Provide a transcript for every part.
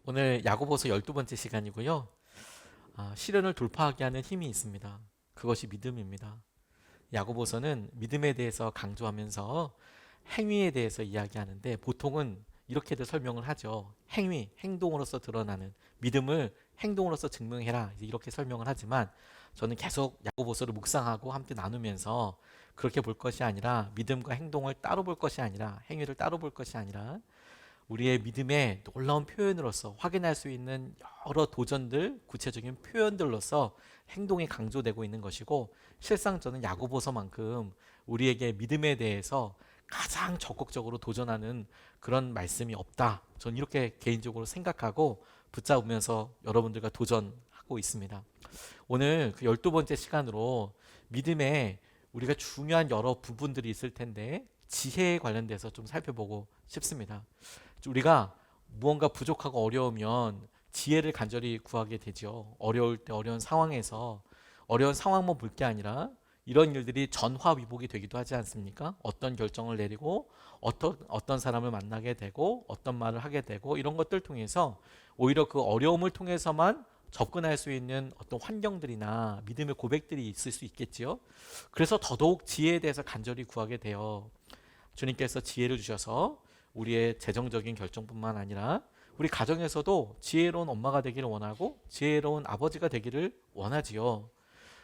오늘 야고보서 12번째 시간이고요. 시련을 돌파하게 하는 힘이 있습니다. 그것이 믿음입니다. 야고보서는 믿음에 대해서 강조하면서 행위에 대해서 이야기하는데 보통은 이렇게도 설명을 하죠. 행위, 행동으로서 드러나는 믿음을 행동으로서 증명해라. 이렇게 설명을 하지만 저는 계속 야고보서를 묵상하고 함께 나누면서 그렇게 볼 것이 아니라 믿음과 행동을 따로 볼 것이 아니라 행위를 따로 볼 것이 아니라 우리의 믿음의 놀라운 표현으로서 확인할 수 있는 여러 도전들, 구체적인 표현들로서 행동이 강조되고 있는 것이고 실상 저는 야고보서만큼 우리에게 믿음에 대해서 가장 적극적으로 도전하는 그런 말씀이 없다. 저는 이렇게 개인적으로 생각하고 붙잡으면서 여러분들과 도전하고 있습니다. 오늘 그 12번째 시간으로 믿음에 우리가 중요한 여러 부분들이 있을 텐데 지혜에 관련돼서 좀 살펴보고 싶습니다. 우리가 무언가 부족하고 어려우면 지혜를 간절히 구하게 되죠. 어려울 때 어려운 상황에서 어려운 상황만 볼 게 아니라 이런 일들이 전화위복이 되기도 하지 않습니까? 어떤 결정을 내리고 어떤 사람을 만나게 되고 어떤 말을 하게 되고 이런 것들 통해서 오히려 그 어려움을 통해서만 접근할 수 있는 어떤 환경들이나 믿음의 고백들이 있을 수 있겠지요. 그래서 더더욱 지혜에 대해서 간절히 구하게 돼요. 주님께서 지혜를 주셔서 우리의 재정적인 결정뿐만 아니라 우리 가정에서도 지혜로운 엄마가 되기를 원하고 지혜로운 아버지가 되기를 원하지요.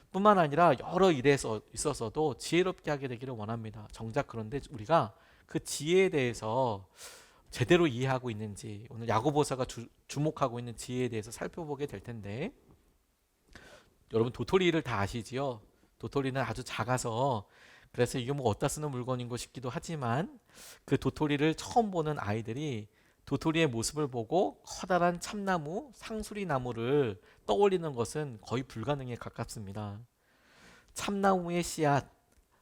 뿐만 아니라 여러 일에 있어서도 지혜롭게 하게 되기를 원합니다. 정작 그런데 우리가 그 지혜에 대해서 제대로 이해하고 있는지 오늘 야고보서가 주목하고 있는 지혜에 대해서 살펴보게 될 텐데 여러분 도토리를 다 아시지요? 도토리는 아주 작아서 그래서 이게 뭐 어디다 쓰는 물건인 것 싶기도 하지만 그 도토리를 처음 보는 아이들이 도토리의 모습을 보고 커다란 참나무, 상수리 나무를 떠올리는 것은 거의 불가능에 가깝습니다. 참나무의 씨앗,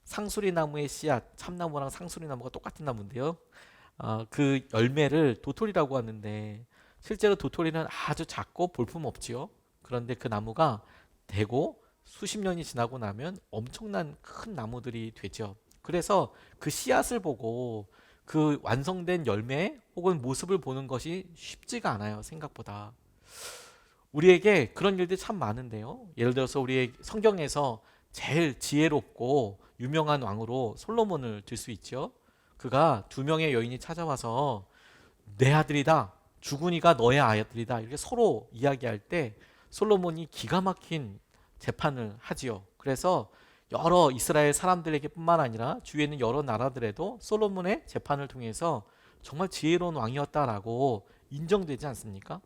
상수리 나무의 씨앗, 참나무랑 상수리 나무가 똑같은 나무인데요. 그 열매를 도토리라고 하는데 실제로 도토리는 아주 작고 볼품없지요. 그런데 그 나무가 되고 수십 년이 지나고 나면 엄청난 큰 나무들이 되죠. 그래서 그 씨앗을 보고 그 완성된 열매 혹은 모습을 보는 것이 쉽지가 않아요. 생각보다. 우리에게 그런 일들이 참 많은데요. 예를 들어서 우리의 성경에서 제일 지혜롭고 유명한 왕으로 솔로몬을 들 수 있죠. 그가 두 명의 여인이 찾아와서 내 아들이다. 주군이가 너의 아들이다. 이렇게 서로 이야기할 때 솔로몬이 기가 막힌 재판을 하지요. 그래서 여러 이스라엘 사람들에게뿐만 아니라 주위에 있는 여러 나라들에도 솔로몬의 재판을 통해서 정말 지혜로운 왕이었다라고 인정되지 않습니까?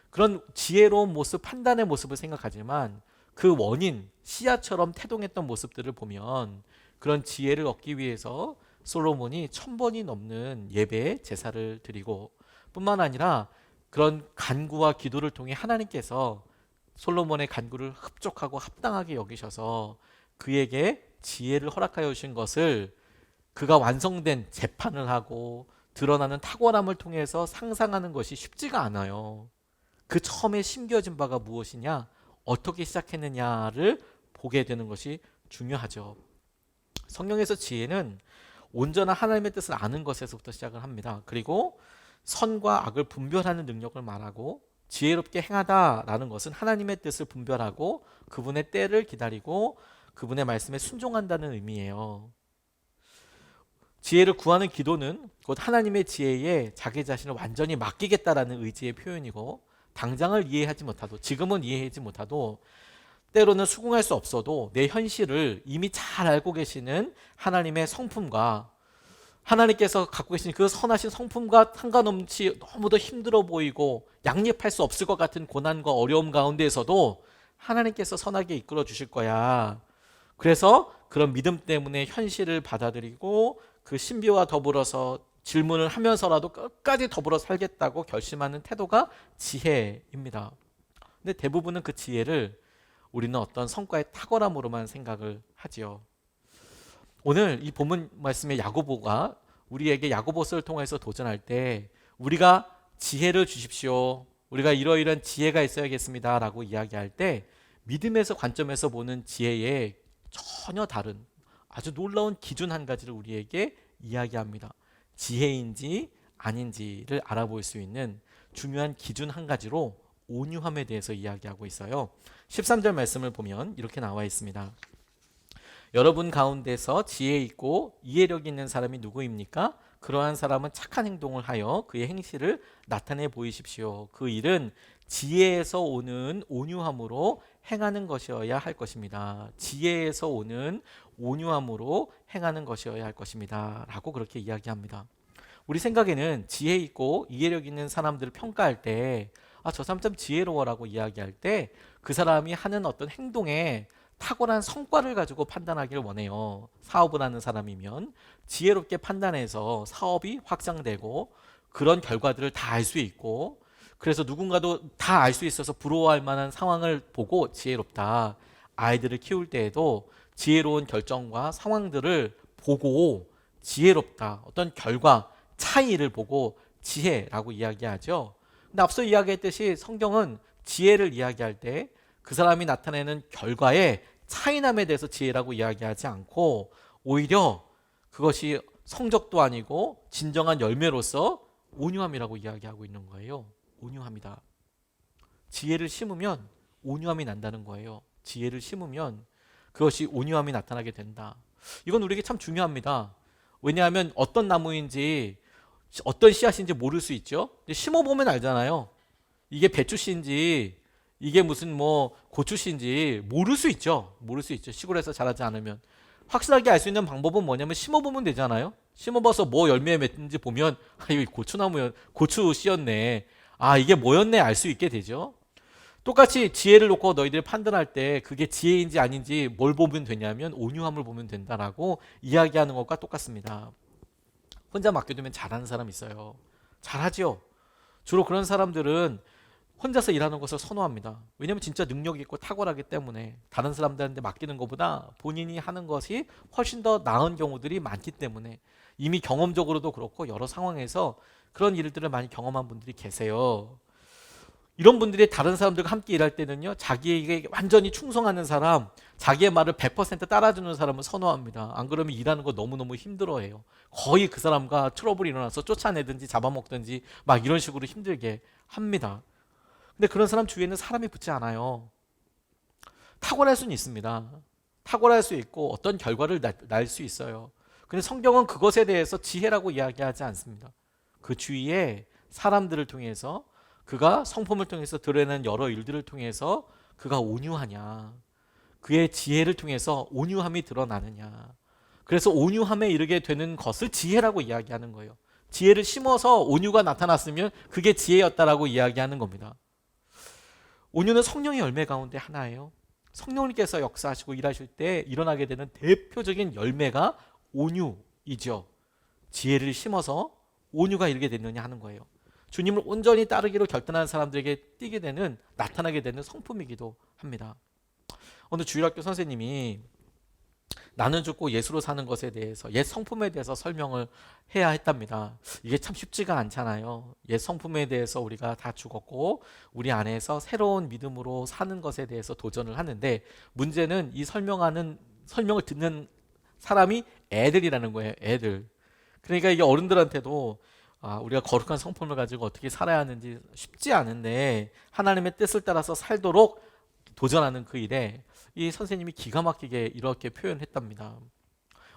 그런 지혜로운 모습, 판단의 모습을 생각하지만 그 원인, 씨앗처럼 태동했던 모습들을 보면 그런 지혜를 얻기 위해서 솔로몬이 1000번이 넘는 예배 제사를 드리고 뿐만 아니라 그런 간구와 기도를 통해 하나님께서 솔로몬의 간구를 흡족하고 합당하게 여기셔서 그에게 지혜를 허락하여 주신 것을 그가 완성된 재판을 하고 드러나는 탁월함을 통해서 상상하는 것이 쉽지가 않아요. 그 처음에 심겨진 바가 무엇이냐, 어떻게 시작했느냐를 보게 되는 것이 중요하죠. 성경에서 지혜는 온전한 하나님의 뜻을 아는 것에서부터 시작을 합니다. 그리고 선과 악을 분별하는 능력을 말하고 지혜롭게 행하다라는 것은 하나님의 뜻을 분별하고 그분의 때를 기다리고 그분의 말씀에 순종한다는 의미예요. 지혜를 구하는 기도는 곧 하나님의 지혜에 자기 자신을 완전히 맡기겠다라는 의지의 표현이고 당장을 이해하지 못하도 지금은 이해하지 못하도 때로는 수긍할 수 없어도 내 현실을 이미 잘 알고 계시는 하나님의 성품과 하나님께서 갖고 계신 그 선하신 성품과 상관없이 너무도 힘들어 보이고 양립할 수 없을 것 같은 고난과 어려움 가운데에서도 하나님께서 선하게 이끌어 주실 거야. 그래서 그런 믿음 때문에 현실을 받아들이고 그 신비와 더불어서 질문을 하면서라도 끝까지 더불어 살겠다고 결심하는 태도가 지혜입니다. 근데 대부분은 그 지혜를 우리는 어떤 성과의 탁월함으로만 생각을 하지요. 오늘 이 본문 말씀의 야고보가 우리에게 야고보서를 통해서 도전할 때 우리가 지혜를 주십시오. 우리가 이러이러한 지혜가 있어야겠습니다. 라고 이야기할 때 믿음에서 관점에서 보는 지혜에 전혀 다른 아주 놀라운 기준 한 가지를 우리에게 이야기합니다. 지혜인지 아닌지를 알아볼 수 있는 중요한 기준 한 가지로 온유함에 대해서 이야기하고 있어요. 13절 말씀을 보면 이렇게 나와 있습니다. 여러분 가운데서 지혜 있고 이해력 있는 사람이 누구입니까? 그러한 사람은 착한 행동을 하여 그의 행실을 나타내 보이십시오. 그 일은 지혜에서 오는 온유함으로 행하는 것이어야 할 것입니다. 지혜에서 오는 온유함으로 행하는 것이어야 할 것입니다. 라고 그렇게 이야기합니다. 우리 생각에는 지혜 있고 이해력 있는 사람들을 평가할 때 저 사람 참 지혜로워라고 이야기할 때 그 사람이 하는 어떤 행동에 탁월한 성과를 가지고 판단하기를 원해요. 사업을 하는 사람이면 지혜롭게 판단해서 사업이 확장되고 그런 결과들을 다 알 수 있고, 그래서 누군가도 다 알 수 있어서 부러워할 만한 상황을 보고 지혜롭다. 아이들을 키울 때에도 지혜로운 결정과 상황들을 보고 지혜롭다. 어떤 결과, 차이를 보고 지혜라고 이야기하죠. 근데 앞서 이야기했듯이 성경은 지혜를 이야기할 때 그 사람이 나타내는 결과의 차이남에 대해서 지혜라고 이야기하지 않고 오히려 그것이 성적도 아니고 진정한 열매로서 온유함이라고 이야기하고 있는 거예요. 온유함이다. 지혜를 심으면 온유함이 난다는 거예요. 지혜를 심으면 그것이 온유함이 나타나게 된다. 이건 우리에게 참 중요합니다. 왜냐하면 어떤 나무인지 어떤 씨앗인지 모를 수 있죠. 심어보면 알잖아요. 이게 배추 씨인지 이게 무슨 고추 씨인지 모를 수 있죠. 모를 수 있죠. 시골에서 자라지 않으면. 확실하게 알 수 있는 방법은 뭐냐면 심어보면 되잖아요. 심어봐서 뭐 열매 맺는지 보면 이거 고추 씨였네. 이게 뭐였네 알 수 있게 되죠. 똑같이 지혜를 놓고 너희들이 판단할 때 그게 지혜인지 아닌지 뭘 보면 되냐면 온유함을 보면 된다라고 이야기하는 것과 똑같습니다. 혼자 맡겨두면 잘하는 사람 있어요. 잘하죠. 주로 그런 사람들은 혼자서 일하는 것을 선호합니다. 왜냐하면 진짜 능력이 있고 탁월하기 때문에 다른 사람들한테 맡기는 것보다 본인이 하는 것이 훨씬 더 나은 경우들이 많기 때문에 이미 경험적으로도 그렇고 여러 상황에서 그런 일들을 많이 경험한 분들이 계세요. 이런 분들이 다른 사람들과 함께 일할 때는요, 자기에게 완전히 충성하는 사람, 자기의 말을 100% 따라주는 사람을 선호합니다. 안 그러면 일하는 거 너무너무 힘들어해요. 거의 그 사람과 트러블이 일어나서 쫓아내든지 잡아먹든지 막 이런 식으로 힘들게 합니다. 근데 그런 사람 주위에는 사람이 붙지 않아요. 탁월할 수는 있습니다. 탁월할 수 있고 어떤 결과를 날 수 있어요. 근데 성경은 그것에 대해서 지혜라고 이야기하지 않습니다. 그 주위에 사람들을 통해서, 그가 성품을 통해서 드러내는 여러 일들을 통해서 그가 온유하냐, 그의 지혜를 통해서 온유함이 드러나느냐. 그래서 온유함에 이르게 되는 것을 지혜라고 이야기하는 거예요. 지혜를 심어서 온유가 나타났으면 그게 지혜였다라고 이야기하는 겁니다. 온유는 성령의 열매 가운데 하나예요. 성령님께서 역사하시고 일하실 때 일어나게 되는 대표적인 열매가 온유이죠. 지혜를 심어서 온유가 이르게 되느냐 하는 거예요. 주님을 온전히 따르기로 결단한 사람들에게 나타나게 되는 성품이기도 합니다. 오늘 주일학교 선생님이 나는 죽고 예수로 사는 것에 대해서, 옛 성품에 대해서 설명을 해야 했답니다. 이게 참 쉽지가 않잖아요. 옛 성품에 대해서 우리가 다 죽었고 우리 안에서 새로운 믿음으로 사는 것에 대해서 도전을 하는데, 문제는 이 설명을 듣는 사람이 애들이라는 거예요. 애들. 그러니까 이게 어른들한테도 우리가 거룩한 성품을 가지고 어떻게 살아야 하는지 쉽지 않은데 하나님의 뜻을 따라서 살도록 도전하는 그 일에 이 선생님이 기가 막히게 이렇게 표현했답니다.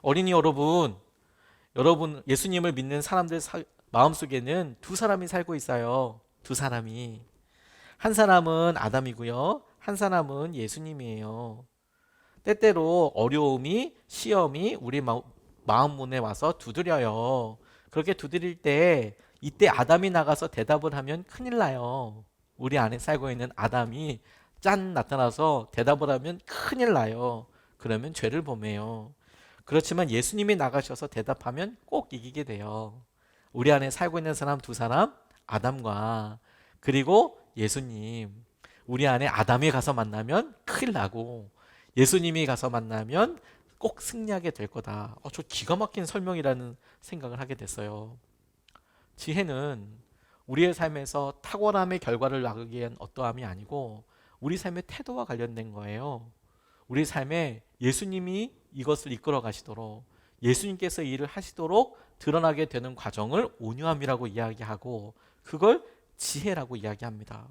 어린이 여러분 예수님을 믿는 사람들 마음속에는 두 사람이 살고 있어요. 두 사람이. 한 사람은 아담이고요, 한 사람은 예수님이에요. 때때로 어려움이, 시험이 우리 마음 문에 와서 두드려요. 그렇게 두드릴 때 이때 아담이 나가서 대답을 하면 큰일 나요. 우리 안에 살고 있는 아담이 짠 나타나서 대답을 하면 큰일 나요. 그러면 죄를 범해요. 그렇지만 예수님이 나가셔서 대답하면 꼭 이기게 돼요. 우리 안에 살고 있는 사람 두 사람, 아담과 그리고 예수님. 우리 안에 아담이 가서 만나면 큰일 나고 예수님이 가서 만나면 꼭 승리하게 될 거다. 저 기가 막힌 설명이라는 생각을 하게 됐어요. 지혜는 우리의 삶에서 탁월함의 결과를 나기 위한 어떠함이 아니고 우리 삶의 태도와 관련된 거예요. 우리 삶에 예수님이 이것을 이끌어 가시도록, 예수님께서 일을 하시도록 드러나게 되는 과정을 온유함이라고 이야기하고, 그걸 지혜라고 이야기합니다.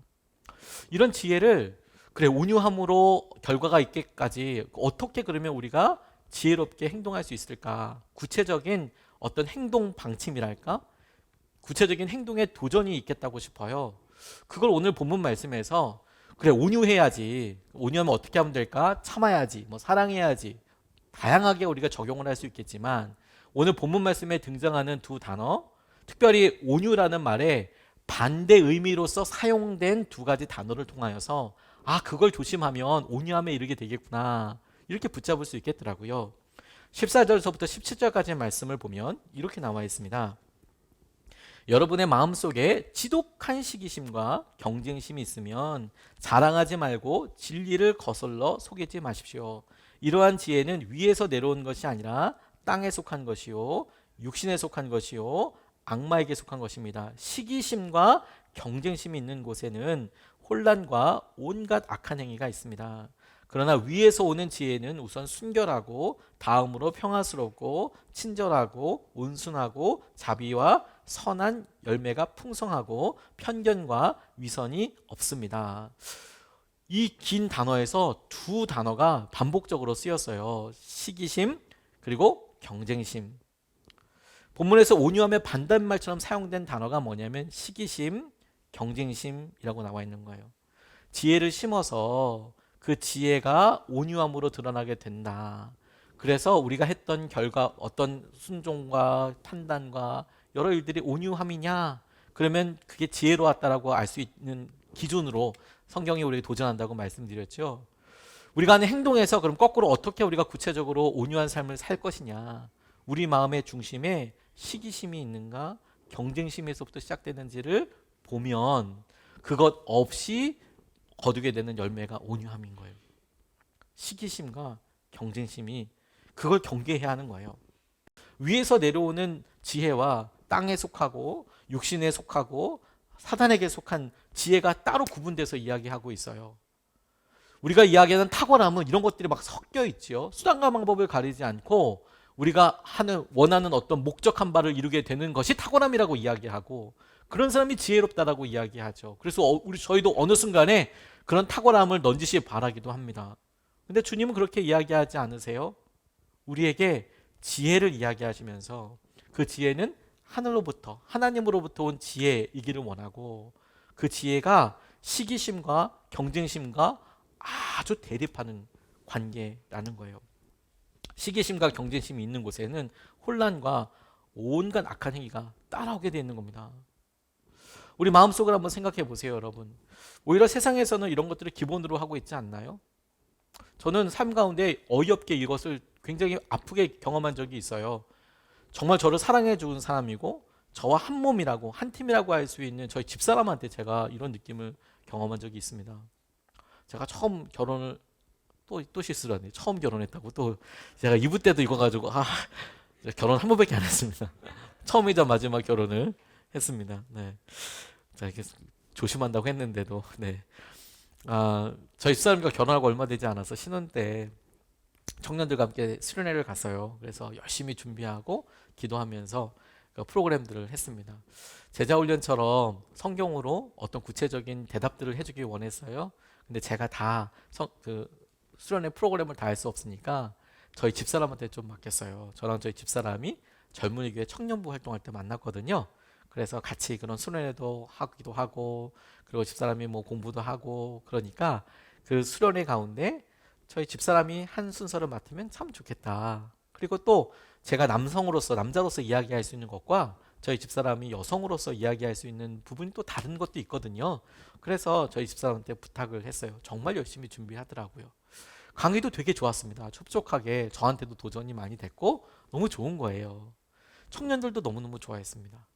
이런 지혜를 그래 온유함으로 결과가 있게까지 어떻게 그러면 우리가 지혜롭게 행동할 수 있을까? 구체적인 어떤 행동 방침이랄까? 구체적인 행동에 도전이 있겠다고 싶어요. 그걸 오늘 본문 말씀에서 그래 온유해야지. 온유하면 어떻게 하면 될까? 참아야지. 뭐 사랑해야지. 다양하게 우리가 적용을 할 수 있겠지만 오늘 본문 말씀에 등장하는 두 단어, 특별히 온유라는 말에 반대 의미로서 사용된 두 가지 단어를 통하여서 아 그걸 조심하면 온유함에 이르게 되겠구나 이렇게 붙잡을 수 있겠더라고요. 14절서부터 17절까지의 말씀을 보면 이렇게 나와 있습니다. 여러분의 마음속에 지독한 시기심과 경쟁심이 있으면 자랑하지 말고 진리를 거슬러 속이지 마십시오. 이러한 지혜는 위에서 내려온 것이 아니라 땅에 속한 것이요 육신에 속한 것이요 악마에게 속한 것입니다. 시기심과 경쟁심이 있는 곳에는 혼란과 온갖 악한 행위가 있습니다. 그러나 위에서 오는 지혜는 우선 순결하고 다음으로 평화스럽고 친절하고 온순하고 자비와 선한 열매가 풍성하고 편견과 위선이 없습니다. 이 긴 단어에서 두 단어가 반복적으로 쓰였어요. 시기심 그리고 경쟁심. 본문에서 온유함의 반대말처럼 사용된 단어가 뭐냐면 시기심, 경쟁심이라고 나와 있는 거예요. 지혜를 심어서 그 지혜가 온유함으로 드러나게 된다. 그래서 우리가 했던 결과 어떤 순종과 판단과 여러 일들이 온유함이냐? 그러면 그게 지혜로웠다라고 알 수 있는 기준으로 성경이 우리에게 도전한다고 말씀드렸죠. 우리가 하는 행동에서 그럼 거꾸로 어떻게 우리가 구체적으로 온유한 삶을 살 것이냐? 우리 마음의 중심에 시기심이 있는가? 경쟁심에서부터 시작되는지를 보면 그것 없이 거두게 되는 열매가 온유함인 거예요. 시기심과 경쟁심이 그걸 경계해야 하는 거예요. 위에서 내려오는 지혜와 땅에 속하고 육신에 속하고 사단에게 속한 지혜가 따로 구분돼서 이야기하고 있어요. 우리가 이야기하는 탁월함은 이런 것들이 막 섞여 있죠. 수단과 방법을 가리지 않고 우리가 원하는 어떤 목적한 바를 이루게 되는 것이 탁월함이라고 이야기하고 그런 사람이 지혜롭다라고 이야기하죠. 그래서 저희도 어느 순간에 그런 탁월함을 넌지시 바라기도 합니다. 근데 주님은 그렇게 이야기하지 않으세요? 우리에게 지혜를 이야기하시면서 그 지혜는 하늘로부터 하나님으로부터 온 지혜이기를 원하고 그 지혜가 시기심과 경쟁심과 아주 대립하는 관계라는 거예요. 시기심과 경쟁심이 있는 곳에는 혼란과 온갖 악한 행위가 따라오게 되어 있는 겁니다. 우리 마음속을 한번 생각해 보세요, 여러분. 오히려 세상에서는 이런 것들을 기본으로 하고 있지 않나요? 저는 삶 가운데 어이없게 이것을 굉장히 아프게 경험한 적이 있어요. 정말 저를 사랑해 준 사람이고 저와 한 몸이라고 한 팀이라고 할 수 있는 저희 집사람한테 제가 이런 느낌을 경험한 적이 있습니다. 제가 처음 결혼을 또 실수를 하네. 처음 결혼했다고 또 제가 2부 때도 이거 가지고 결혼 한 번밖에 안 했습니다. 처음이자 마지막 결혼을 했습니다. 네. 자, 이렇게 조심한다고 했는데도 네. 저희 집사람과 결혼하고 얼마 되지 않아서 신혼 때 청년들과 함께 수련회를 갔어요. 그래서 열심히 준비하고 기도하면서 그 프로그램들을 했습니다. 제자훈련처럼 성경으로 어떤 구체적인 대답들을 해주길 원했어요. 근데 제가 다 수련회 프로그램을 다 할 수 없으니까 저희 집사람한테 좀 맡겼어요. 저랑 저희 집사람이 젊은이 교회 청년부 활동할 때 만났거든요. 그래서 같이 그런 수련회도 하기도 하고 그리고 집사람이 뭐 공부도 하고 그러니까 그 수련회 가운데 저희 집사람이 한 순서를 맡으면 참 좋겠다. 그리고 또 제가 남자로서 이야기할 수 있는 것과 저희 집사람이 여성으로서 이야기할 수 있는 부분이 또 다른 것도 있거든요. 그래서 저희 집사람한테 부탁을 했어요. 정말 열심히 준비하더라고요. 강의도 되게 좋았습니다. 촉촉하게 저한테도 도전이 많이 됐고 너무 좋은 거예요. 청년들도 너무너무 좋아했습니다.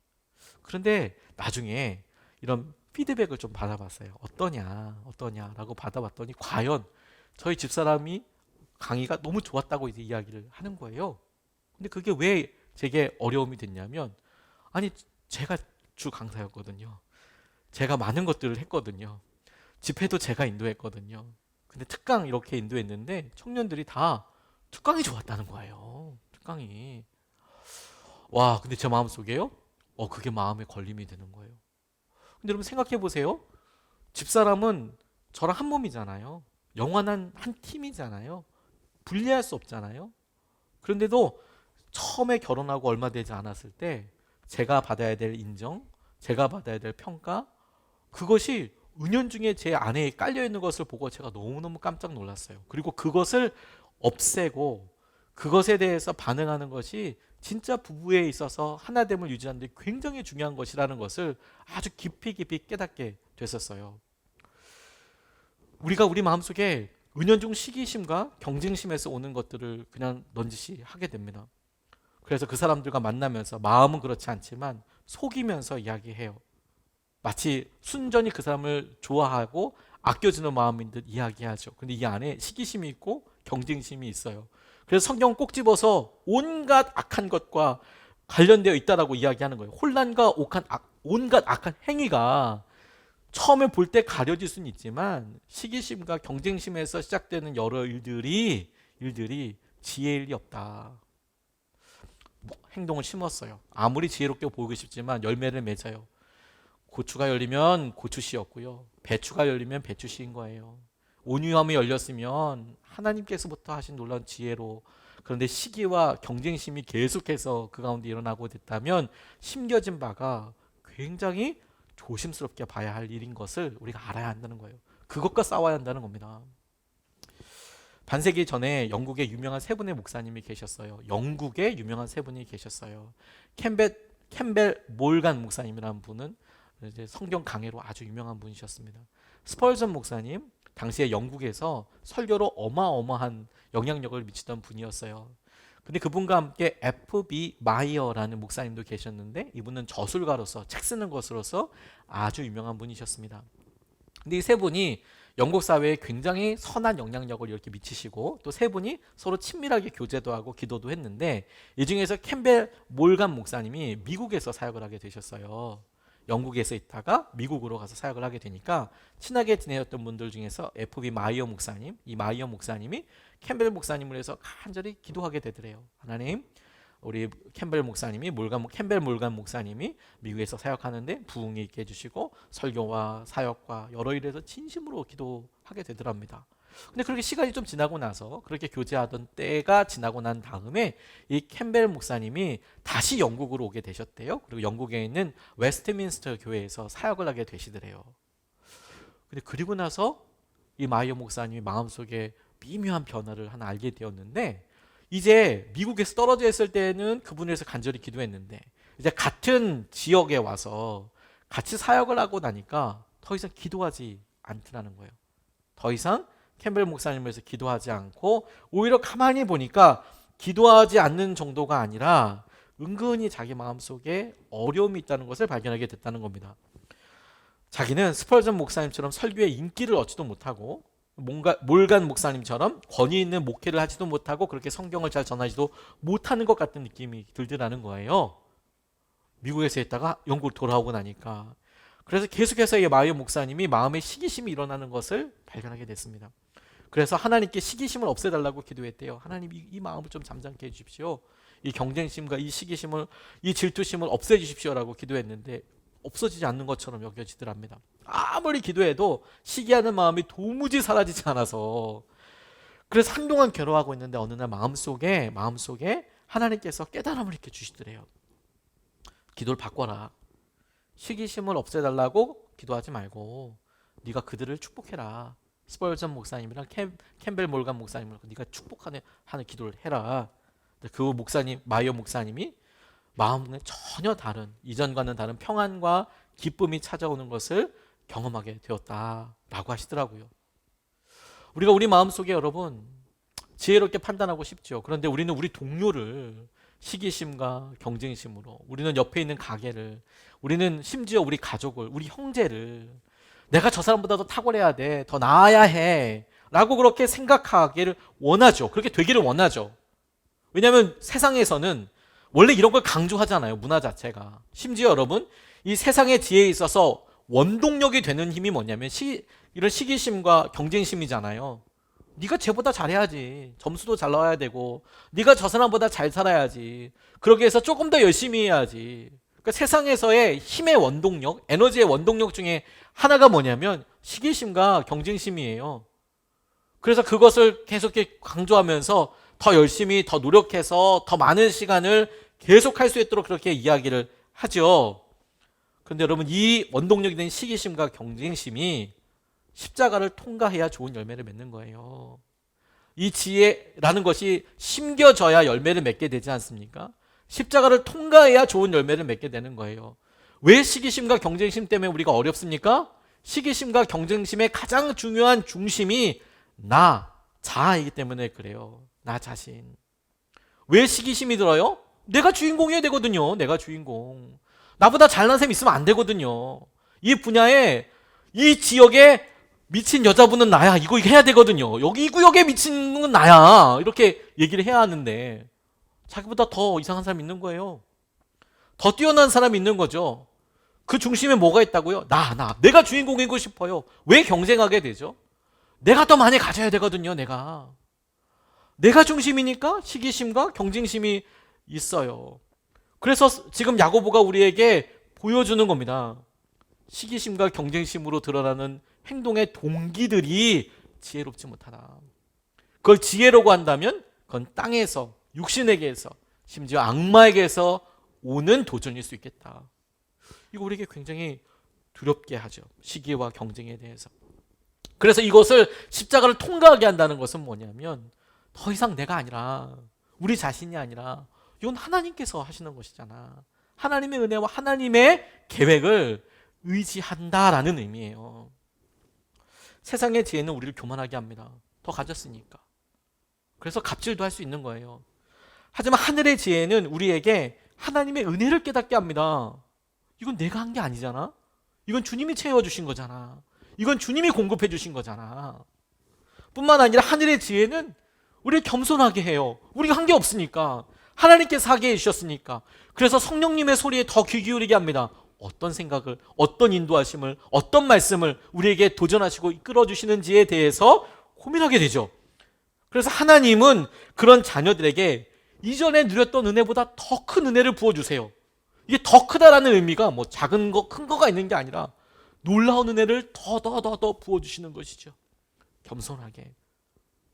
그런데 나중에 이런 피드백을 좀 받아봤어요. 어떠냐라고 받아봤더니 과연 저희 집사람이 강의가 너무 좋았다고 이제 이야기를 하는 거예요. 근데 그게 왜 제게 어려움이 됐냐면 아니 제가 주 강사였거든요. 제가 많은 것들을 했거든요. 집회도 제가 인도했거든요. 근데 특강 이렇게 인도했는데 청년들이 다 특강이 좋았다는 거예요. 특강이. 와, 근데 제 마음속에요? 그게 마음에 걸림이 되는 거예요. 근데 여러분 생각해 보세요. 집사람은 저랑 한 몸이잖아요. 영원한 한 팀이잖아요. 분리할 수 없잖아요. 그런데도 처음에 결혼하고 얼마 되지 않았을 때 제가 받아야 될 인정, 제가 받아야 될 평가, 그것이 은연중에 제 아내에 깔려 있는 것을 보고 제가 너무너무 깜짝 놀랐어요. 그리고 그것을 없애고 그것에 대해서 반응하는 것이 진짜 부부에 있어서 하나됨을 유지하는 데 굉장히 중요한 것이라는 것을 아주 깊이 깨닫게 됐었어요. 우리가 우리 마음속에 은연중 시기심과 경쟁심에서 오는 것들을 그냥 넌지시 하게 됩니다. 그래서 그 사람들과 만나면서 마음은 그렇지 않지만 속이면서 이야기해요. 마치 순전히 그 사람을 좋아하고 아껴주는 마음인 듯 이야기하죠. 근데 이 안에 시기심이 있고 경쟁심이 있어요. 그래서 성경 꼭 집어서 온갖 악한 것과 관련되어 있다라고 이야기하는 거예요. 혼란과 온갖 악한 행위가 처음에 볼 때 가려질 수는 있지만 시기심과 경쟁심에서 시작되는 여러 일들이 지혜일 리 없다. 행동을 심었어요. 아무리 지혜롭게 보이고 싶지만 열매를 맺어요. 고추가 열리면 고추씨였고요. 배추가 열리면 배추씨인 거예요. 온유함이 열렸으면 하나님께서부터 하신 놀라운 지혜로, 그런데 시기와 경쟁심이 계속해서 그 가운데 일어나고 됐다면 심겨진 바가 굉장히 조심스럽게 봐야 할 일인 것을 우리가 알아야 한다는 거예요. 그것과 싸워야 한다는 겁니다. 반세기 전에 영국에 유명한 세 분의 목사님이 계셨어요. 영국에 유명한 세 분이 계셨어요. 캠벨 몰간 목사님이라는 분은 이제 성경 강해로 아주 유명한 분이셨습니다. 스펄전 목사님, 당시에 영국에서 설교로 어마어마한 영향력을 미치던 분이었어요. 근데 그분과 함께 F.B. 마이어라는 목사님도 계셨는데 이분은 저술가로서 책 쓰는 것으로서 아주 유명한 분이셨습니다. 근데 이 세 분이 영국 사회에 굉장히 선한 영향력을 이렇게 미치시고 또 세 분이 서로 친밀하게 교제도 하고 기도도 했는데 이 중에서 캠벨 몰간 목사님이 미국에서 사역을 하게 되셨어요. 영국에서 있다가 미국으로 가서 사역을 하게 되니까 친하게 지내셨던 분들 중에서 F.B. 마이어 목사님, 이 마이어 목사님이 캠벨 목사님을 위해서 간절히 기도하게 되더래요. 하나님, 우리 캠벨 몰간 목사님이 미국에서 사역하는데 부흥이 있게 해주시고 설교와 사역과 여러 일에서 진심으로 기도하게 되더랍니다. 근데 그렇게 시간이 좀 지나고 나서 그렇게 교제하던 때가 지나고 난 다음에 이 캠벨 목사님이 다시 영국으로 오게 되셨대요. 그리고 영국에 있는 웨스트민스터 교회에서 사역을 하게 되시더래요. 근데 그리고 나서 이 마이어 목사님이 마음속에 미묘한 변화를 하나 알게 되었는데, 이제 미국에서 떨어져 있을 때는 그분을 위해서 간절히 기도했는데 이제 같은 지역에 와서 같이 사역을 하고 나니까 더 이상 기도하지 않더라는 거예요. 더 이상 캠벨 목사님을 위해서 기도하지 않고 오히려 가만히 보니까 기도하지 않는 정도가 아니라 은근히 자기 마음속에 어려움이 있다는 것을 발견하게 됐다는 겁니다. 자기는 스펄전 목사님처럼 설교에 인기를 얻지도 못하고 몰간 목사님처럼 권위 있는 목회를 하지도 못하고 그렇게 성경을 잘 전하지도 못하는 것 같은 느낌이 들더라는 거예요. 미국에서 있다가 영국으로 돌아오고 나니까. 그래서 계속해서 이 마이어 목사님이 마음에 시기심이 일어나는 것을 발견하게 됐습니다. 그래서 하나님께 시기심을 없애달라고 기도했대요. 하나님, 이 마음을 좀 잠잠케 해주십시오. 이 경쟁심과 이 시기심을, 이 질투심을 없애주십시오라고 기도했는데 없어지지 않는 것처럼 여겨지더랍니다. 아무리 기도해도 시기하는 마음이 도무지 사라지지 않아서, 그래서 한동안 괴로워하고 있는데 어느 날 마음속에 하나님께서 깨달음을 이렇게 주시더래요. 기도를 바꿔라. 시기심을 없애달라고 기도하지 말고 네가 그들을 축복해라. 스펄전 목사님이랑 캠벨 몰간 목사님을 네가 축복하는 기도를 해라. 그 목사님, 마이어 목사님이 마음에 전혀 다른, 이전과는 다른 평안과 기쁨이 찾아오는 것을 경험하게 되었다라고 하시더라고요. 우리가 우리 마음속에 여러분 지혜롭게 판단하고 싶죠. 그런데 우리는 우리 동료를 시기심과 경쟁심으로, 우리는 옆에 있는 가게를, 우리는 심지어 우리 가족을, 우리 형제를 내가 저 사람보다 더 탁월해야 돼, 더 나아야 해 라고 그렇게 생각하기를 원하죠. 그렇게 되기를 원하죠. 왜냐하면 세상에서는 원래 이런 걸 강조하잖아요. 문화 자체가. 심지어 여러분, 이 세상의 지혜에 있어서 원동력이 되는 힘이 뭐냐면 이런 시기심과 경쟁심이잖아요. 네가 쟤보다 잘해야지. 점수도 잘 나와야 되고 네가 저 사람보다 잘 살아야지. 그러기 위해서 조금 더 열심히 해야지. 그러니까 세상에서의 힘의 원동력, 에너지의 원동력 중에 하나가 뭐냐면 시기심과 경쟁심이에요. 그래서 그것을 계속 강조하면서 더 열심히, 더 노력해서 더 많은 시간을 계속 할 수 있도록 그렇게 이야기를 하죠. 그런데 여러분, 이 원동력이 된 시기심과 경쟁심이 십자가를 통과해야 좋은 열매를 맺는 거예요. 이 지혜라는 것이 심겨져야 열매를 맺게 되지 않습니까? 십자가를 통과해야 좋은 열매를 맺게 되는 거예요. 왜 시기심과 경쟁심 때문에 우리가 어렵습니까? 시기심과 경쟁심의 가장 중요한 중심이 나 자아이기 때문에 그래요. 나 자신. 왜 시기심이 들어요? 내가 주인공이어야 되거든요. 내가 주인공. 나보다 잘난 사람이 있으면 안 되거든요. 이 분야에, 이 지역에 미친 여자분은 나야. 이거 해야 되거든요. 여기 이 구역에 미친 건 나야. 이렇게 얘기를 해야 하는데 자기보다 더 이상한 사람이 있는 거예요. 더 뛰어난 사람이 있는 거죠. 그 중심에 뭐가 있다고요? 내가 주인공이고 싶어요. 왜 경쟁하게 되죠? 내가 더 많이 가져야 되거든요. 내가 중심이니까 시기심과 경쟁심이 있어요. 그래서 지금 야고보가 우리에게 보여주는 겁니다. 시기심과 경쟁심으로 드러나는 행동의 동기들이 지혜롭지 못하다. 그걸 지혜라고 한다면 그건 땅에서, 육신에게서, 심지어 악마에게서 오는 도전일 수 있겠다. 이거 우리에게 굉장히 두렵게 하죠. 시기와 경쟁에 대해서. 그래서 이것을 십자가를 통과하게 한다는 것은 뭐냐면 더 이상 내가 아니라, 우리 자신이 아니라 이건 하나님께서 하시는 것이잖아. 하나님의 은혜와 하나님의 계획을 의지한다라는 의미예요. 세상의 지혜는 우리를 교만하게 합니다. 더 가졌으니까. 그래서 갑질도 할 수 있는 거예요. 하지만 하늘의 지혜는 우리에게 하나님의 은혜를 깨닫게 합니다. 이건 내가 한 게 아니잖아. 이건 주님이 채워주신 거잖아. 이건 주님이 공급해 주신 거잖아. 뿐만 아니라 하늘의 지혜는 우리를 겸손하게 해요. 우리가 한 게 없으니까. 하나님께서 하게 해주셨으니까. 그래서 성령님의 소리에 더 귀 기울이게 합니다. 어떤 생각을, 어떤 인도하심을, 어떤 말씀을 우리에게 도전하시고 이끌어주시는지에 대해서 고민하게 되죠. 그래서 하나님은 그런 자녀들에게 이전에 누렸던 은혜보다 더 큰 은혜를 부어주세요. 이게 더 크다라는 의미가 뭐 작은 거, 큰 거가 있는 게 아니라 놀라운 은혜를 더 부어주시는 것이죠. 겸손하게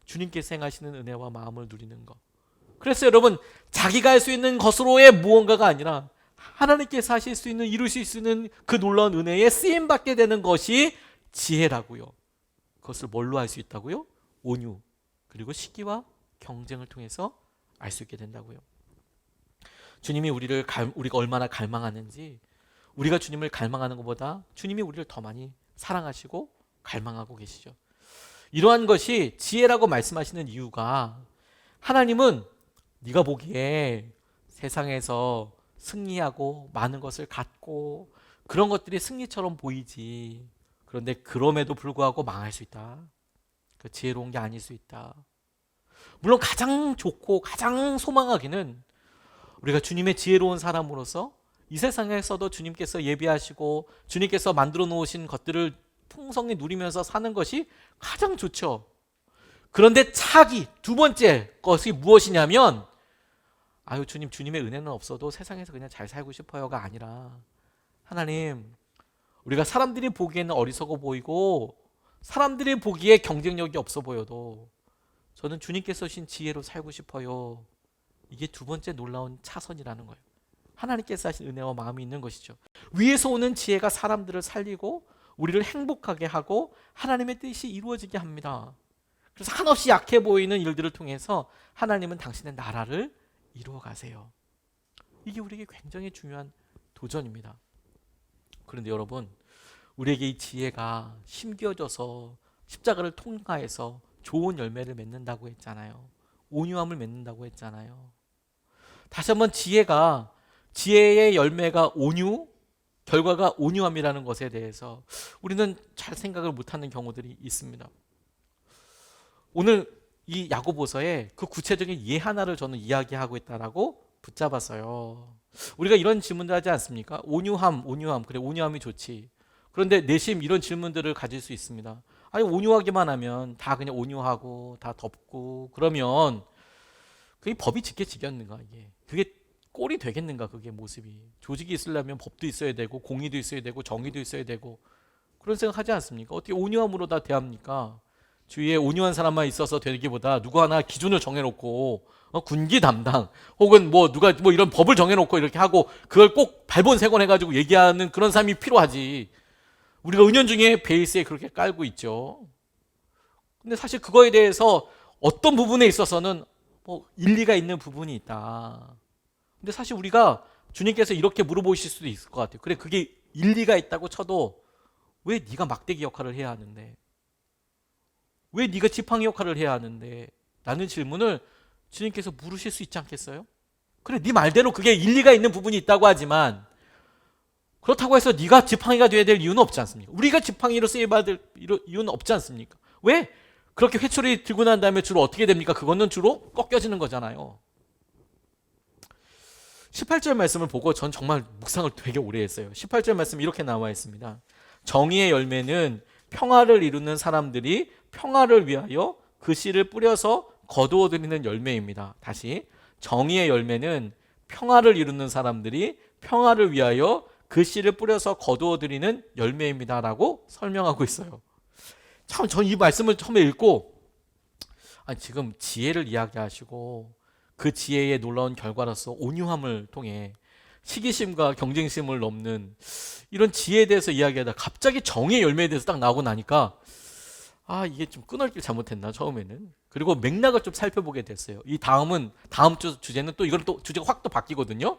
주님께서 행하시는 은혜와 마음을 누리는 것. 그래서 여러분, 자기가 할 수 있는 것으로의 무언가가 아니라 하나님께서 하실 수 있는, 이루실 수 있는 그 놀라운 은혜에 쓰임받게 되는 것이 지혜라고요. 그것을 뭘로 할 수 있다고요? 온유, 그리고 시기와 경쟁을 통해서 알 수 있게 된다고요. 주님이 우리가 얼마나 갈망하는지, 우리가 주님을 갈망하는 것보다 주님이 우리를 더 많이 사랑하시고 갈망하고 계시죠. 이러한 것이 지혜라고 말씀하시는 이유가, 하나님은 네가 보기에 세상에서 승리하고 많은 것을 갖고 그런 것들이 승리처럼 보이지. 그런데 그럼에도 불구하고 망할 수 있다. 그 지혜로운 게 아닐 수 있다. 물론 가장 좋고 가장 소망하기는 우리가 주님의 지혜로운 사람으로서 이 세상에서도 주님께서 예비하시고 주님께서 만들어 놓으신 것들을 풍성히 누리면서 사는 것이 가장 좋죠. 그런데 차기 두 번째 것이 무엇이냐면, 아유 주님, 주님의 은혜는 없어도 세상에서 그냥 잘 살고 싶어요가 아니라, 하나님, 우리가 사람들이 보기에는 어리석어 보이고 사람들이 보기에 경쟁력이 없어 보여도 저는 주님께서 주신 지혜로 살고 싶어요. 이게 두 번째 놀라운 차선이라는 거예요. 하나님께서 하신 은혜와 마음이 있는 것이죠. 위에서 오는 지혜가 사람들을 살리고 우리를 행복하게 하고 하나님의 뜻이 이루어지게 합니다. 그래서 한없이 약해 보이는 일들을 통해서 하나님은 당신의 나라를 이루어 가세요. 이게 우리에게 굉장히 중요한 도전입니다. 그런데 여러분, 우리에게 이 지혜가 심겨져서 십자가를 통과해서 좋은 열매를 맺는다고 했잖아요. 온유함을 맺는다고 했잖아요. 다시 한번 지혜의 열매가 온유, 결과가 온유함이라는 것에 대해서 우리는 잘 생각을 못하는 경우들이 있습니다. 오늘 이 야고보서에 그 구체적인 예 하나를 저는 이야기하고 있다라고 붙잡았어요. 우리가 이런 질문도 하지 않습니까? 온유함, 그래 온유함이 좋지. 그런데 내심 이런 질문들을 가질 수 있습니다. 아니 온유하기만 하면 다 그냥 온유하고 다 덥고 그러면 그게 법이 지켜지겠는가 이게? 그게 꼴이 되겠는가 그게 모습이. 조직이 있으려면 법도 있어야 되고 공의도 있어야 되고 정의도 있어야 되고 그런 생각 하지 않습니까? 어떻게 온유함으로 다 대합니까? 주위에 온유한 사람만 있어서 되기보다 누구 하나 기준을 정해놓고 군기 담당 혹은 뭐 누가 뭐 이런 법을 정해놓고 이렇게 하고 그걸 꼭 발본색원해가지고 얘기하는 그런 사람이 필요하지. 우리가 은연중에 베이스에 그렇게 깔고 있죠. 근데 사실 그거에 대해서 어떤 부분에 있어서는 뭐 일리가 있는 부분이 있다. 근데 사실 우리가 주님께서 이렇게 물어보실 수도 있을 것 같아요. 그래 그게 일리가 있다고 쳐도 왜 네가 막대기 역할을 해야 하는데? 왜 네가 지팡이 역할을 해야 하는데? 라는 질문을 주님께서 물으실 수 있지 않겠어요? 그래 네 말대로 그게 일리가 있는 부분이 있다고 하지만 그렇다고 해서 네가 지팡이가 돼야 될 이유는 없지 않습니까? 우리가 지팡이로 쓰여받을 이유는 없지 않습니까? 왜? 그렇게 회초리 들고 난 다음에 주로 어떻게 됩니까? 그거는 주로 꺾여지는 거잖아요. 18절 말씀을 보고 전 정말 묵상을 되게 오래 했어요. 18절 말씀 이렇게 나와 있습니다. 정의의 열매는 평화를 이루는 사람들이 평화를 위하여 그 씨를 뿌려서 거두어 드리는 열매입니다. 다시 정의의 열매는 평화를 이루는 사람들이 평화를 위하여 그 씨를 뿌려서 거두어 드리는 열매입니다 라고 설명하고 있어요. 참 전 이 말씀을 처음에 읽고 아니, 지금 지혜를 이야기하시고 그 지혜의 놀라운 결과로서 온유함을 통해 시기심과 경쟁심을 넘는 이런 지혜에 대해서 이야기하다 갑자기 정의의 열매에 대해서 딱 나오고 나니까 이게 좀 끊어길 잘못했나 처음에는. 그리고 맥락을 좀 살펴보게 됐어요. 이 다음 주 주제는 또 이건 또 주제가 확 또 바뀌거든요.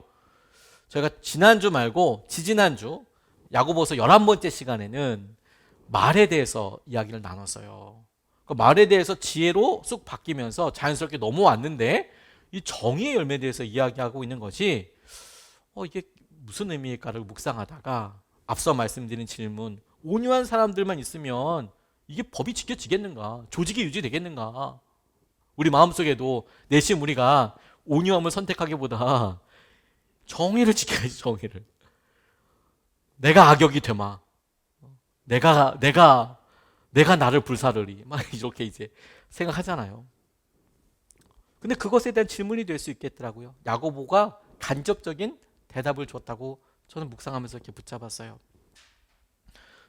저희가 지난주 말고 지지난주 야고보서 11번째 시간에는 말에 대해서 이야기를 나눴어요. 그 말에 대해서 지혜로 쑥 바뀌면서 자연스럽게 넘어왔는데 이 정의의 열매에 대해서 이야기하고 있는 것이 이게 무슨 의미일까를 묵상하다가 앞서 말씀드린 질문, 온유한 사람들만 있으면 이게 법이 지켜지겠는가? 조직이 유지되겠는가? 우리 마음속에도 내심 우리가 온유함을 선택하기보다 정의를 지켜야지. 정의를. 내가 악역이 되마. 내가 나를 불사르리. 막 이렇게 이제 생각하잖아요. 근데 그것에 대한 질문이 될 수 있겠더라고요. 야고보가 간접적인 대답을 줬다고 저는 묵상하면서 이렇게 붙잡았어요.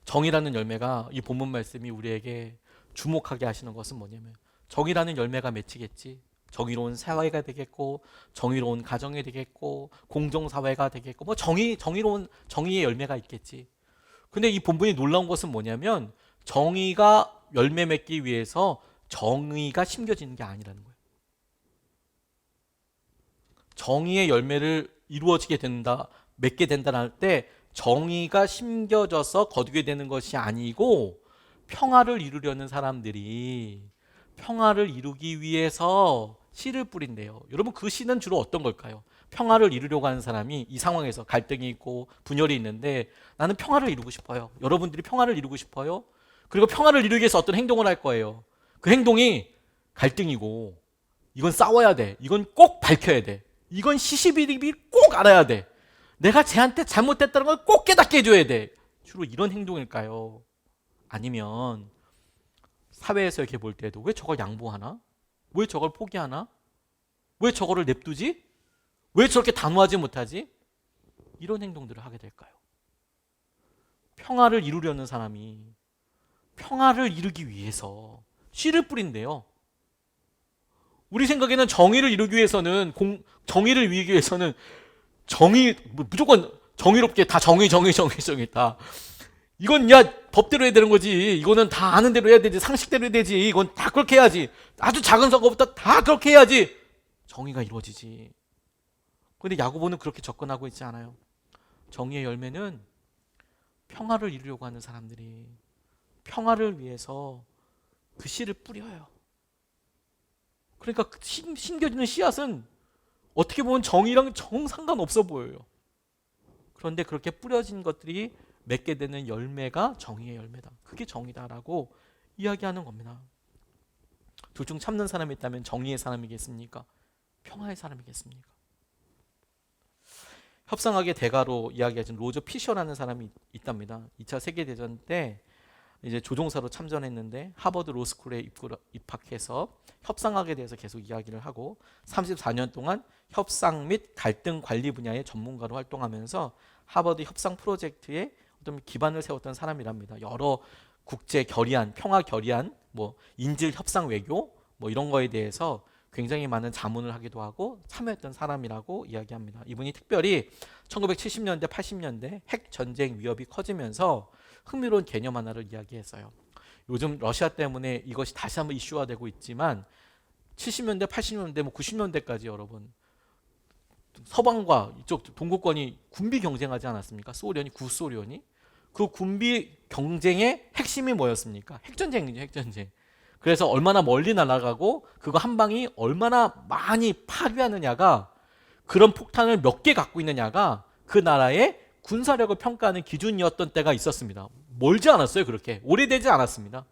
정의라는 열매가 이 본문 말씀이 우리에게 주목하게 하시는 것은 뭐냐면 정의라는 열매가 맺히겠지. 정의로운 사회가 되겠고 정의로운 가정이 되겠고 공정사회가 되겠고 뭐 정의로운 정의의 열매가 있겠지. 근데 이 본문이 놀라운 것은 뭐냐면 정의가 열매 맺기 위해서 정의가 심겨지는 게 아니라는 거예요. 정의의 열매를 이루어지게 된다, 맺게 된다는 할 때 정의가 심겨져서 거두게 되는 것이 아니고 평화를 이루려는 사람들이 평화를 이루기 위해서 씨를 뿌린대요. 여러분 그 씨는 주로 어떤 걸까요? 평화를 이루려고 하는 사람이 이 상황에서 갈등이 있고 분열이 있는데 나는 평화를 이루고 싶어요. 여러분들이 평화를 이루고 싶어요? 그리고 평화를 이루기 위해서 어떤 행동을 할 거예요. 그 행동이 갈등이고 이건 싸워야 돼. 이건 꼭 밝혀야 돼. 이건 시시비비 꼭 알아야 돼. 내가 쟤한테 잘못했다는 걸 꼭 깨닫게 해줘야 돼. 주로 이런 행동일까요? 아니면 사회에서 이렇게 볼 때도 왜 저걸 양보하나? 왜 저걸 포기하나? 왜 저거를 냅두지? 왜 저렇게 단호하지 못하지? 이런 행동들을 하게 될까요? 평화를 이루려는 사람이 평화를 이루기 위해서 씨를 뿌린대요. 우리 생각에는 정의를 이루기 위해서는 정의를 이루기 위해서는 무조건 정의롭게 다 정의 다. 이건 법대로 해야 되는 거지. 이거는 다 아는 대로 해야 되지. 상식대로 해야 되지. 이건 다 그렇게 해야지. 아주 작은 사고부터 다 그렇게 해야지. 정의가 이루어지지. 그런데 야고보는 그렇게 접근하고 있지 않아요. 정의의 열매는 평화를 이루려고 하는 사람들이 평화를 위해서 그 씨를 뿌려요. 그러니까 심겨지는 씨앗은 어떻게 보면 정의랑 정 상관없어 보여요. 그런데 그렇게 뿌려진 것들이 맺게 되는 열매가 정의의 열매다. 그게 정의다라고 이야기하는 겁니다. 둘 중 참는 사람이 있다면 정의의 사람이겠습니까? 평화의 사람이겠습니까? 협상학의 대가로 이야기하신 로저 피셔라는 사람이 있답니다. 2차 세계대전 때 이제 조종사로 참전했는데 하버드 로스쿨에 입학해서 협상학에 대해서 계속 이야기를 하고 34년 동안 협상 및 갈등 관리 분야의 전문가로 활동하면서 하버드 협상 프로젝트에 어떤 기반을 세웠던 사람이랍니다. 여러 국제 결의안, 평화 결의안, 뭐 인질 협상 외교 뭐 이런 거에 대해서 굉장히 많은 자문을 하기도 하고 참여했던 사람이라고 이야기합니다. 이분이 특별히 1970년대, 80년대 핵 전쟁 위협이 커지면서 흥미로운 개념 하나를 이야기했어요. 요즘 러시아 때문에 이것이 다시 한번 이슈화되고 있지만 70년대, 80년대, 뭐 90년대까지 여러분 서방과 이쪽 동구권이 군비 경쟁하지 않았습니까? 소련이, 구소련이. 그 군비 경쟁의 핵심이 뭐였습니까? 핵전쟁이죠, 핵전쟁. 그래서 얼마나 멀리 날아가고 그거 한 방이 얼마나 많이 파괴하느냐가, 그런 폭탄을 몇 개 갖고 있느냐가 그 나라의 군사력을 평가하는 기준이었던 때가 있었습니다. 멀지 않았어요. 그렇게 오래되지 않았습니다.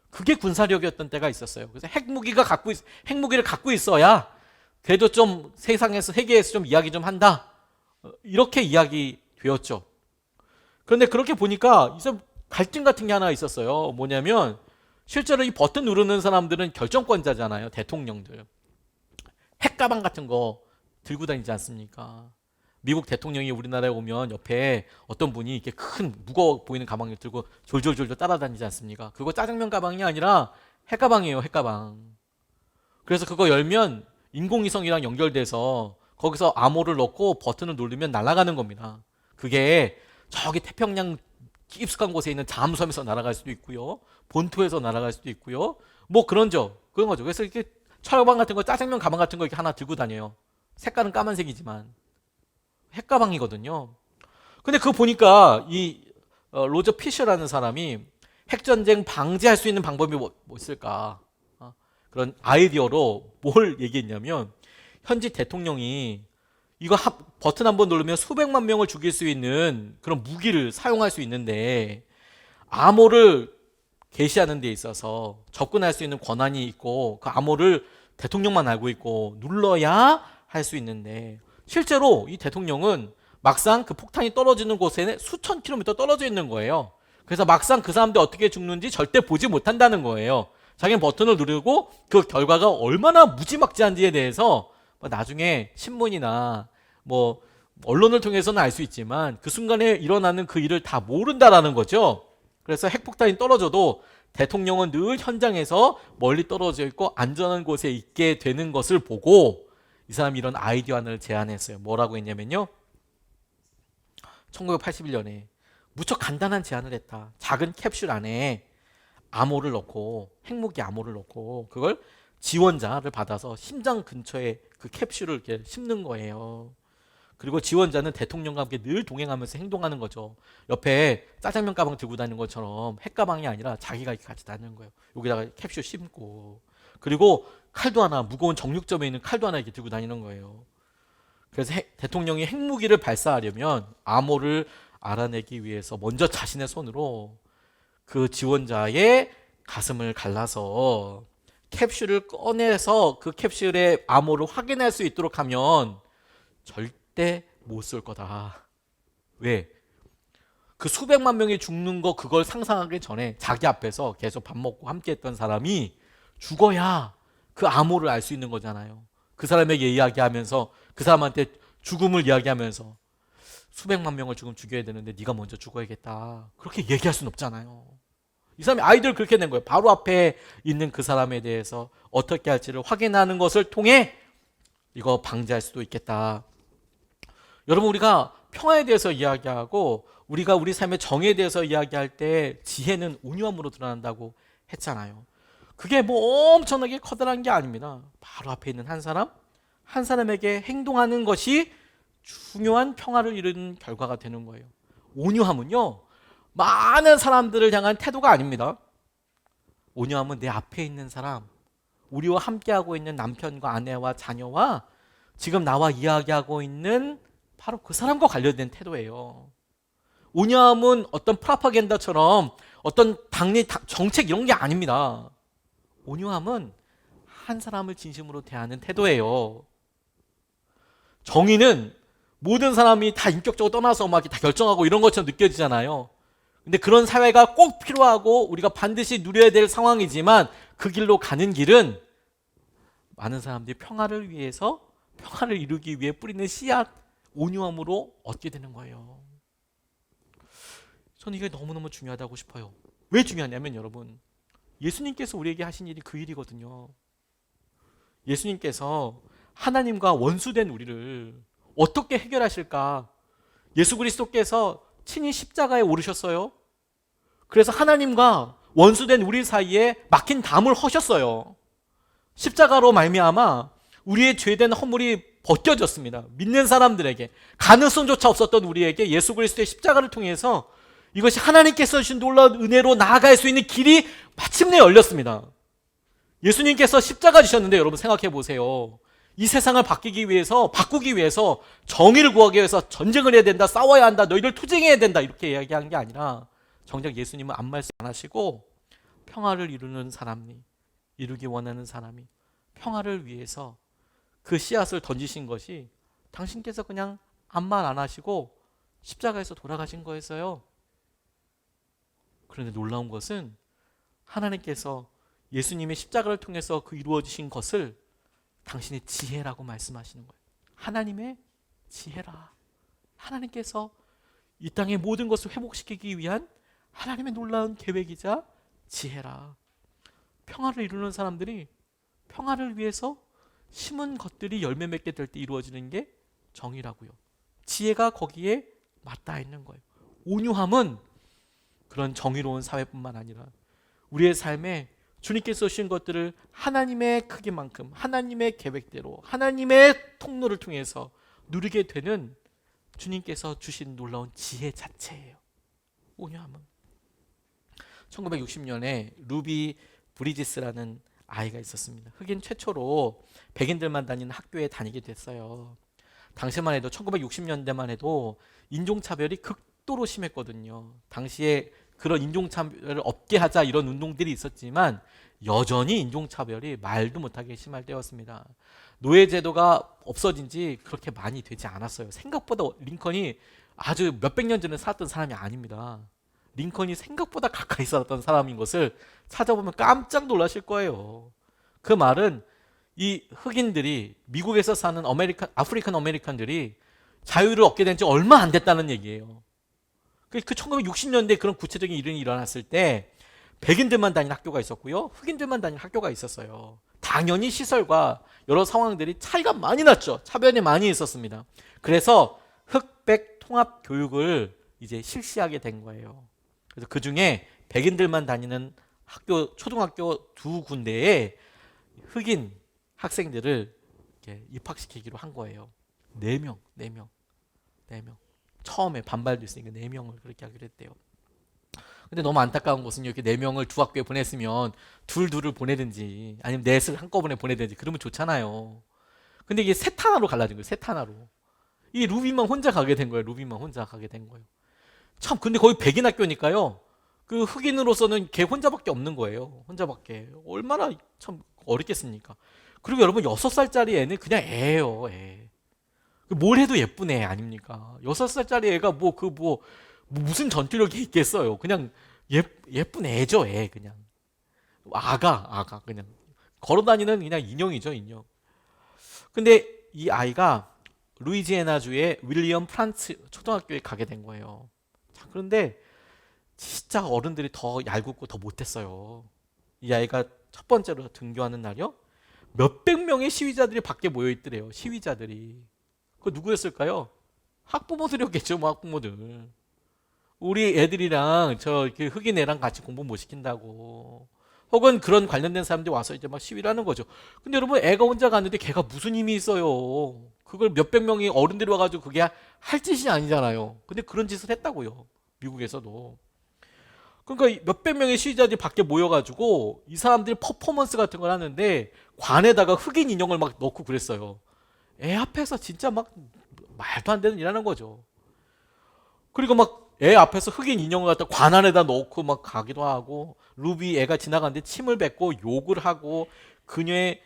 그게 군사력이었던 때가 있었어요. 그래서 핵무기를 갖고 있어야 그래도 좀 세상에서, 세계에서 좀 이야기 좀 한다, 이렇게 이야기 되었죠. 그런데 그렇게 보니까 이제 갈등 같은 게 하나 있었어요. 뭐냐면 실제로 이 버튼 누르는 사람들은 결정권자잖아요. 대통령들. 핵가방 같은 거 들고 다니지 않습니까? 미국 대통령이 우리나라에 오면 옆에 어떤 분이 이렇게 큰 무거워 보이는 가방을 들고 졸졸졸졸 따라다니지 않습니까? 그거 짜장면 가방이 아니라 핵가방이에요. 핵가방. 그래서 그거 열면 인공위성이랑 연결돼서 거기서 암호를 넣고 버튼을 누르면 날아가는 겁니다. 그게 저기 태평양 깊숙한 곳에 있는 잠수함에서 날아갈 수도 있고요, 본토에서 날아갈 수도 있고요, 뭐 그런 거죠. 그래서 이렇게 철가방 같은 거, 짜장면 가방 같은 거 이렇게 하나 들고 다녀요. 색깔은 까만색이지만 핵가방이거든요. 근데 그거 보니까 이 로저 피셔라는 사람이 핵전쟁 방지할 수 있는 방법이 뭐 있을까, 그런 아이디어로 뭘 얘기했냐면, 현지 대통령이 이거 버튼 한번 누르면 수백만 명을 죽일 수 있는 그런 무기를 사용할 수 있는데, 암호를 게시하는 데 있어서 접근할 수 있는 권한이 있고 그 암호를 대통령만 알고 있고 눌러야 할 수 있는데, 실제로 이 대통령은 막상 그 폭탄이 떨어지는 곳에 수천 킬로미터 떨어져 있는 거예요. 그래서 막상 그 사람들 어떻게 죽는지 절대 보지 못한다는 거예요. 자기는 버튼을 누르고 그 결과가 얼마나 무지막지한지에 대해서 나중에 신문이나 뭐 언론을 통해서는 알 수 있지만 그 순간에 일어나는 그 일을 다 모른다라는 거죠. 그래서 핵폭탄이 떨어져도 대통령은 늘 현장에서 멀리 떨어져 있고 안전한 곳에 있게 되는 것을 보고 이 사람이 이런 아이디어 하나를 제안했어요. 뭐라고 했냐면요, 1981년에 무척 간단한 제안을 했다. 작은 캡슐 안에 암호를 넣고, 핵무기 암호를 넣고 그걸 지원자를 받아서 심장 근처에 그 캡슐을 이렇게 심는 거예요. 그리고 지원자는 대통령과 함께 늘 동행하면서 행동하는 거죠. 옆에 짜장면 가방 들고 다니는 것처럼 핵가방이 아니라 자기가 이렇게 같이 다니는 거예요. 여기다가 캡슐 심고, 그리고 칼도 하나, 무거운 정육점에 있는 칼도 하나 이렇게 들고 다니는 거예요. 그래서 대통령이 핵무기를 발사하려면 암호를 알아내기 위해서 먼저 자신의 손으로 그 지원자의 가슴을 갈라서 캡슐을 꺼내서 그 캡슐의 암호를 확인할 수 있도록 하면 절대 못 쏠 거다. 왜? 그 수백만 명이 죽는 거, 그걸 상상하기 전에 자기 앞에서 계속 밥 먹고 함께 했던 사람이 죽어야 그 암호를 알 수 있는 거잖아요. 그 사람에게 이야기하면서, 그 사람한테 죽음을 이야기하면서 수백만 명을 지금 죽여야 되는데 네가 먼저 죽어야겠다, 그렇게 얘기할 수는 없잖아요. 이 사람이 아이디어를 그렇게 낸 거예요. 바로 앞에 있는 그 사람에 대해서 어떻게 할지를 확인하는 것을 통해 이거 방지할 수도 있겠다. 여러분, 우리가 평화에 대해서 이야기하고 우리가 우리 삶의 정의에 대해서 이야기할 때 지혜는 온유함으로 드러난다고 했잖아요. 그게 뭐 엄청나게 커다란 게 아닙니다. 바로 앞에 있는 한 사람에게 행동하는 것이 중요한 평화를 이루는 결과가 되는 거예요. 온유함은요, 많은 사람들을 향한 태도가 아닙니다. 온유함은 내 앞에 있는 사람, 우리와 함께하고 있는 남편과 아내와 자녀와 지금 나와 이야기하고 있는 바로 그 사람과 관련된 태도예요. 온유함은 어떤 프로파간다처럼 어떤 당리 정책 이런 게 아닙니다. 온유함은 한 사람을 진심으로 대하는 태도예요. 정의는 모든 사람이 다 인격적으로 떠나서 막 다 결정하고 이런 것처럼 느껴지잖아요. 근데 그런 사회가 꼭 필요하고 우리가 반드시 누려야 될 상황이지만 그 길로 가는 길은 많은 사람들이 평화를 위해서 평화를 이루기 위해 뿌리는 씨앗, 온유함으로 얻게 되는 거예요. 저는 이게 너무너무 중요하다고 싶어요. 왜 중요하냐면 여러분, 예수님께서 우리에게 하신 일이 그 일이거든요. 예수님께서 하나님과 원수된 우리를 어떻게 해결하실까? 예수 그리스도께서 친히 십자가에 오르셨어요. 그래서 하나님과 원수된 우리 사이에 막힌 담을 허셨어요. 십자가로 말미암아 우리의 죄된 허물이 벗겨졌습니다. 믿는 사람들에게, 가능성조차 없었던 우리에게 예수 그리스도의 십자가를 통해서 이것이 하나님께서 주신 놀라운 은혜로 나아갈 수 있는 길이 마침내 열렸습니다. 예수님께서 십자가 지셨는데 여러분 생각해 보세요. 이 세상을 바꾸기 위해서 정의를 구하기 위해서 전쟁을 해야 된다, 싸워야 한다, 너희들 투쟁해야 된다 이렇게 이야기한 게 아니라 정작 예수님은 아무 말씀 안 하시고 평화를 이루는 사람이, 이루기 원하는 사람이 평화를 위해서 그 씨앗을 던지신 것이 당신께서 그냥 아무 말 안 하시고 십자가에서 돌아가신 거였어요. 그런데 놀라운 것은 하나님께서 예수님의 십자가를 통해서 그 이루어지신 것을 당신의 지혜라고 말씀하시는 거예요. 하나님의 지혜라. 하나님께서 이 땅의 모든 것을 회복시키기 위한 하나님의 놀라운 계획이자 지혜라. 평화를 이루는 사람들이 평화를 위해서 심은 것들이 열매 맺게 될 때 이루어지는 게 정의라고요. 지혜가 거기에 맞닿아 있는 거예요. 온유함은 그런 정의로운 사회뿐만 아니라 우리의 삶에 주님께서 주신 것들을 하나님의 크기만큼 하나님의 계획대로 하나님의 통로를 통해서 누리게 되는 주님께서 주신 놀라운 지혜 자체예요. 온유함은. 1960년에 루비 브리지스라는 아이가 있었습니다. 흑인 최초로 백인들만 다니는 학교에 다니게 됐어요. 당시만 해도 1960년대만 해도 인종차별이 극도로 심했거든요. 당시에 그런 인종차별을 없게 하자 이런 운동들이 있었지만 여전히 인종차별이 말도 못하게 심할 때였습니다. 노예제도가 없어진 지 그렇게 많이 되지 않았어요. 생각보다 링컨이 아주 몇백 년 전에 살았던 사람이 아닙니다. 링컨이 생각보다 가까이 살았던 사람인 것을 찾아보면 깜짝 놀라실 거예요. 그 말은 이 흑인들이 미국에서 사는 아프리칸 아메리칸들이 자유를 얻게 된 지 얼마 안 됐다는 얘기예요. 그 1960년대 그런 구체적인 일이 일어났을 때 백인들만 다니는 학교가 있었고요. 흑인들만 다니는 학교가 있었어요. 당연히 시설과 여러 상황들이 차이가 많이 났죠. 차별이 많이 있었습니다. 그래서 흑백 통합 교육을 이제 실시하게 된 거예요. 그래서 그 중에 백인들만 다니는 학교, 초등학교 두 군데에 흑인 학생들을 이렇게 입학시키기로 한 거예요. 4명. 처음에 반발도 있으니까 4명을 그렇게 하기로 했대요. 근데 너무 안타까운 것은 이렇게 4명을 두 학교에 보냈으면 둘을 보내든지 아니면 넷을 한꺼번에 보내든지 그러면 좋잖아요. 근데 이게 셋 하나로 갈라진 거예요. 셋 하나로. 이 루비만 혼자 가게 된 거예요. 참 근데 거기 백인 학교니까요. 그 흑인으로서는 걔 혼자밖에 없는 거예요. 혼자밖에. 얼마나 참 어렵겠습니까? 그리고 여러분 6살짜리 애는 그냥 애예요. 애. 뭘 해도 예쁜 애 아닙니까? 6살짜리 애가 무슨 전투력이 있겠어요. 그냥 예쁜 애죠. 애 그냥. 아가 그냥. 걸어다니는 그냥 인형이죠. 인형. 근데 이 아이가 루이지애나주의 윌리엄 프란츠 초등학교에 가게 된 거예요. 자, 그런데 진짜 어른들이 더 얄궂고 더 못했어요. 이 아이가 첫 번째로 등교하는 날이요. 몇백 명의 시위자들이 밖에 모여 있더래요. 시위자들이. 그 누구였을까요? 학부모들이었겠죠. 뭐 학부모들. 우리 애들이랑 저 이렇게 흑인 애랑 같이 공부 못 시킨다고. 혹은 그런 관련된 사람들이 와서 이제 막 시위를 하는 거죠. 근데 여러분 애가 혼자 갔는데 걔가 무슨 힘이 있어요. 그걸 몇백 명의 어른들이 와가지고 그게 할 짓이 아니잖아요. 근데 그런 짓을 했다고요. 미국에서도. 그러니까 몇백 명의 시위자들이 밖에 모여가지고 이 사람들이 퍼포먼스 같은 걸 하는데 관에다가 흑인 인형을 막 넣고 그랬어요. 애 앞에서 진짜 막 말도 안 되는 일 하는 거죠. 그리고 막 애 앞에서 흑인 인형을 갖다 관 안에다 넣고 막 가기도 하고 루비 애가 지나가는데 침을 뱉고 욕을 하고 그녀의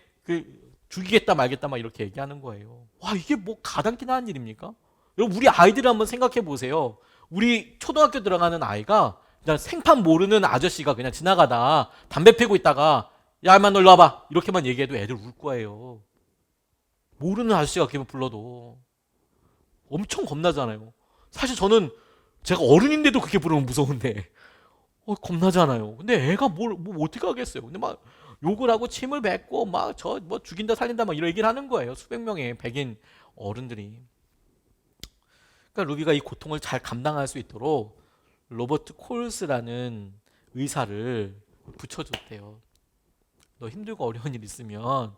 죽이겠다 말겠다 막 이렇게 얘기하는 거예요. 와 이게 뭐 가당키나 한 일입니까? 여러분 우리 아이들을 한번 생각해 보세요. 우리 초등학교 들어가는 아이가 그냥 생판 모르는 아저씨가 그냥 지나가다 담배 피고 있다가 야 인마 너 일로 와봐 이렇게만 얘기해도 애들 울 거예요. 모르는 아저씨가 그렇게 불러도 엄청 겁나잖아요. 사실 저는 제가 어른인데도 그렇게 부르면 무서운데 겁나잖아요. 근데 애가 뭐 어떻게 하겠어요. 근데 막 욕을 하고 침을 뱉고 막 저 뭐 죽인다 살린다 막 이런 얘기를 하는 거예요. 수백 명의 백인 어른들이. 그러니까 루비가 이 고통을 잘 감당할 수 있도록 로버트 콜스라는 의사를 붙여줬대요. 너 힘들고 어려운 일 있으면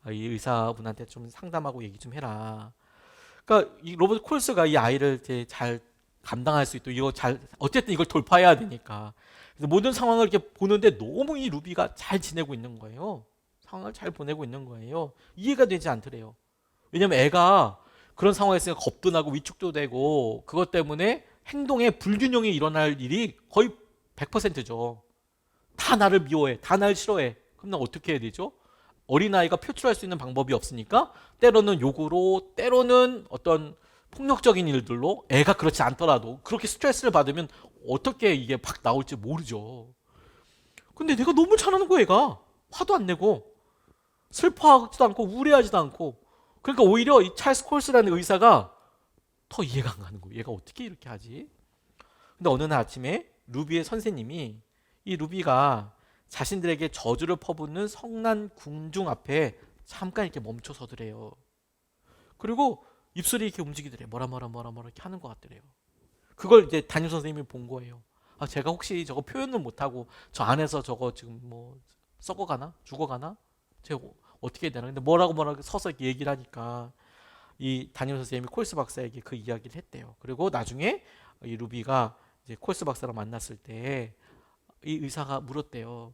이 의사분한테 좀 상담하고 얘기 좀 해라. 그러니까 이 로버트 콜스가 이 아이를 이제 잘 감당할 수 있도록 이거 잘 어쨌든 이걸 돌파해야 되니까 그래서 모든 상황을 이렇게 보는데 너무 이 루비가 잘 지내고 있는 거예요. 상황을 잘 보내고 있는 거예요. 이해가 되지 않더래요. 왜냐면 애가 그런 상황에 있으니까 겁도 나고 위축도 되고 그것 때문에 행동에 불균형이 일어날 일이 거의 100%죠. 다 나를 미워해. 다 날 싫어해. 그럼 나 어떻게 해야 되죠? 어린아이가 표출할 수 있는 방법이 없으니까 때로는 욕으로 때로는 어떤 폭력적인 일들로 애가 그렇지 않더라도 그렇게 스트레스를 받으면 어떻게 이게 팍 나올지 모르죠. 근데 내가 너무 잘하는 거야 애가. 화도 안 내고 슬퍼하지도 않고 우울해하지도 않고 그러니까 오히려 이 찰스 콜스라는 의사가 더 이해가 안 가는 거예요. 얘가 어떻게 이렇게 하지? 근데 어느 날 아침에 루비의 선생님이 이 루비가 자신들에게 저주를 퍼붓는 성난 궁중 앞에 잠깐 이렇게 멈춰 서더래요. 그리고 입술이 이렇게 움직이더래요. 뭐라 이렇게 하는 것 같더래요. 그걸 이제 담임 선생님이 본 거예요. 아, 제가 혹시 저거 표현을 못하고 저 안에서 저거 지금 뭐 썩어가나? 죽어가나? 제가 어떻게 해야 되나? 근데 뭐라고 서서 이렇게 얘기를 하니까 이 담임 선생님이 콜스 박사에게 그 이야기를 했대요. 그리고 나중에 이 루비가 이제 콜스 박사랑 만났을 때 이 의사가 물었대요.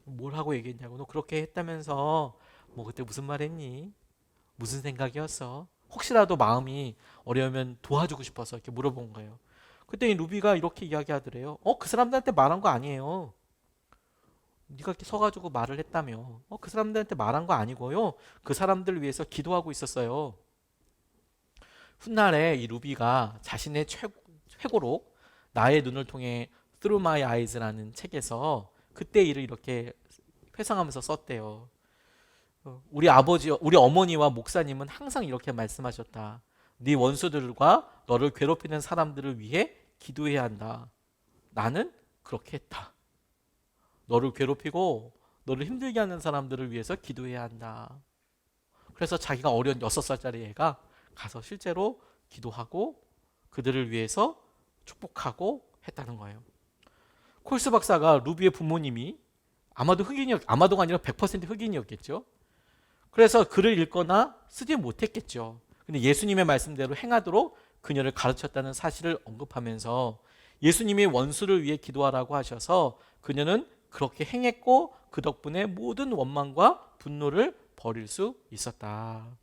뭘 하고 얘기했냐고. 너 그렇게 했다면서 뭐 그때 무슨 말 했니? 무슨 생각이었어? 혹시라도 마음이 어려우면 도와주고 싶어서 이렇게 물어본 거예요. 그때 이 루비가 이렇게 이야기하더래요. 그 사람들한테 말한 거 아니에요. 네가 이렇게 서가지고 말을 했다며. 그 사람들한테 말한 거 아니고요. 그 사람들을 위해서 기도하고 있었어요. 훗날에 이 루비가 자신의 최고록 나의 눈을 통해 Through My Eyes라는 책에서 그때 일을 이렇게 회상하면서 썼대요. 우리 아버지, 우리 어머니와 목사님은 항상 이렇게 말씀하셨다. 네 원수들과 너를 괴롭히는 사람들을 위해 기도해야 한다. 나는 그렇게 했다. 너를 괴롭히고 너를 힘들게 하는 사람들을 위해서 기도해야 한다. 그래서 자기가 어린 6살짜리 애가 가서 실제로 기도하고 그들을 위해서 축복하고 했다는 거예요. 콜스 박사가 루비의 부모님이 아마도가 아니라 100% 흑인이었겠죠. 그래서 글을 읽거나 쓰지 못했겠죠. 근데 예수님의 말씀대로 행하도록 그녀를 가르쳤다는 사실을 언급하면서 예수님이 원수를 위해 기도하라고 하셔서 그녀는 그렇게 행했고 그 덕분에 모든 원망과 분노를 버릴 수 있었다.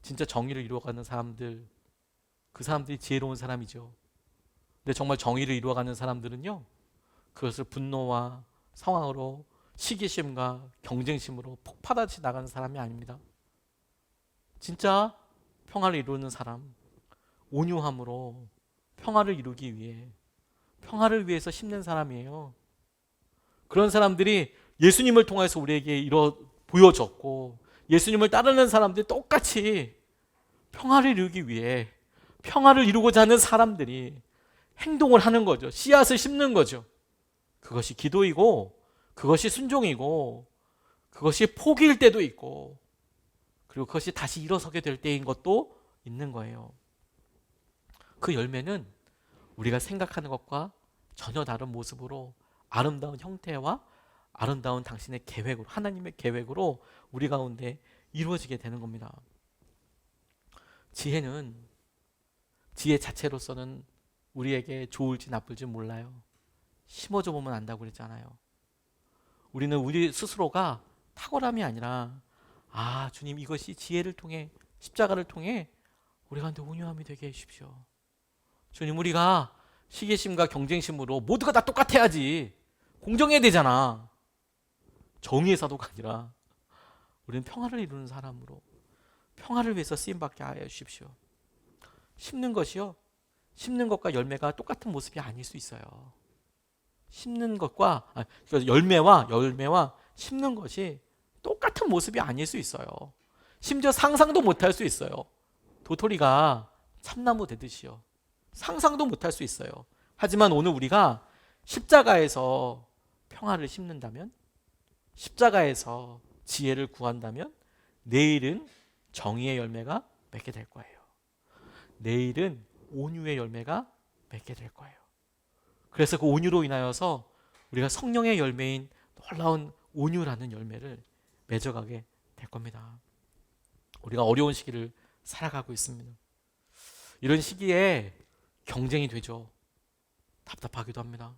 진짜 정의를 이루어가는 사람들, 그 사람들이 지혜로운 사람이죠. 근데 정말 정의를 이루어가는 사람들은요, 그것을 분노와 상황으로 시기심과 경쟁심으로 폭발하지 나가는 사람이 아닙니다. 진짜 평화를 이루는 사람, 온유함으로 평화를 이루기 위해 평화를 위해서 힘낸 사람이에요. 그런 사람들이 예수님을 통해서 우리에게 보여줬고 예수님을 따르는 사람들이 똑같이 평화를 이루기 위해 평화를 이루고자 하는 사람들이 행동을 하는 거죠. 씨앗을 심는 거죠. 그것이 기도이고 그것이 순종이고 그것이 포기일 때도 있고 그리고 그것이 다시 일어서게 될 때인 것도 있는 거예요. 그 열매는 우리가 생각하는 것과 전혀 다른 모습으로 아름다운 형태와 아름다운 당신의 계획으로 하나님의 계획으로 우리 가운데 이루어지게 되는 겁니다. 지혜 자체로서는 우리에게 좋을지 나쁠지 몰라요. 심어줘 보면 안다고 그랬잖아요. 우리는 우리 스스로가 탁월함이 아니라 주님 이것이 지혜를 통해 십자가를 통해 우리 가운데 온유함이 되게 해주십시오. 주님 우리가 시기심과 경쟁심으로 모두가 다 똑같아야지 공정해야 되잖아. 정의의 사도가 아니라 우리는 평화를 이루는 사람으로 평화를 위해서 쓰임받게 하여 주십시오. 심는 것이요, 심는 것과 열매가 똑같은 모습이 아닐 수 있어요. 심는 것과 열매와 심는 것이 똑같은 모습이 아닐 수 있어요. 심지어 상상도 못할 수 있어요. 도토리가 참나무 되듯이요. 상상도 못할 수 있어요. 하지만 오늘 우리가 십자가에서 평화를 심는다면, 십자가에서 지혜를 구한다면 내일은 정의의 열매가 맺게 될 거예요. 내일은 온유의 열매가 맺게 될 거예요. 그래서 그 온유로 인하여서 우리가 성령의 열매인 놀라운 온유라는 열매를 맺어가게 될 겁니다. 우리가 어려운 시기를 살아가고 있습니다. 이런 시기에 경쟁이 되죠. 답답하기도 합니다.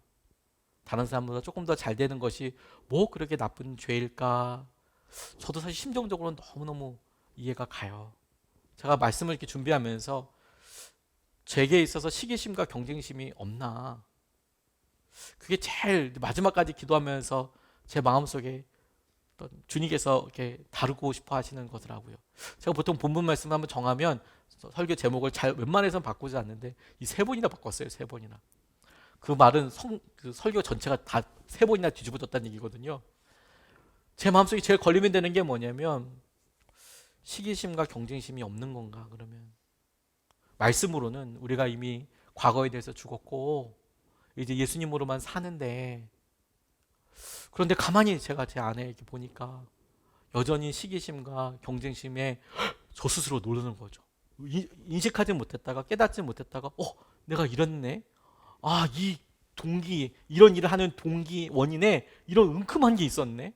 다른 사람보다 조금 더 잘 되는 것이 뭐 그렇게 나쁜 죄일까? 저도 사실 심정적으로는 너무너무 이해가 가요. 제가 말씀을 이렇게 준비하면서 제게 있어서 시기심과 경쟁심이 없나? 그게 제일 마지막까지 기도하면서 제 마음속에 주님께서 이렇게 다루고 싶어 하시는 거더라고요. 제가 보통 본문 말씀을 한번 정하면 설교 제목을 잘 웬만해서는 바꾸지 않는데 이 3번이나 바꿨어요. 3번이나. 그 말은 그 설교 전체가 다 3번이나 뒤집어졌다는 얘기거든요. 제 마음속에 제일 걸리면 되는 게 뭐냐면 시기심과 경쟁심이 없는 건가 그러면 말씀으로는 우리가 이미 과거에 대해서 죽었고 이제 예수님으로만 사는데 그런데 가만히 제가 제 안에 이렇게 보니까 여전히 시기심과 경쟁심에 저 스스로 놀라는 거죠. 인식하지 못했다가 깨닫지 못했다가 내가 이랬네. 이 동기 이런 일을 하는 동기 원인에 이런 은큼한 게 있었네.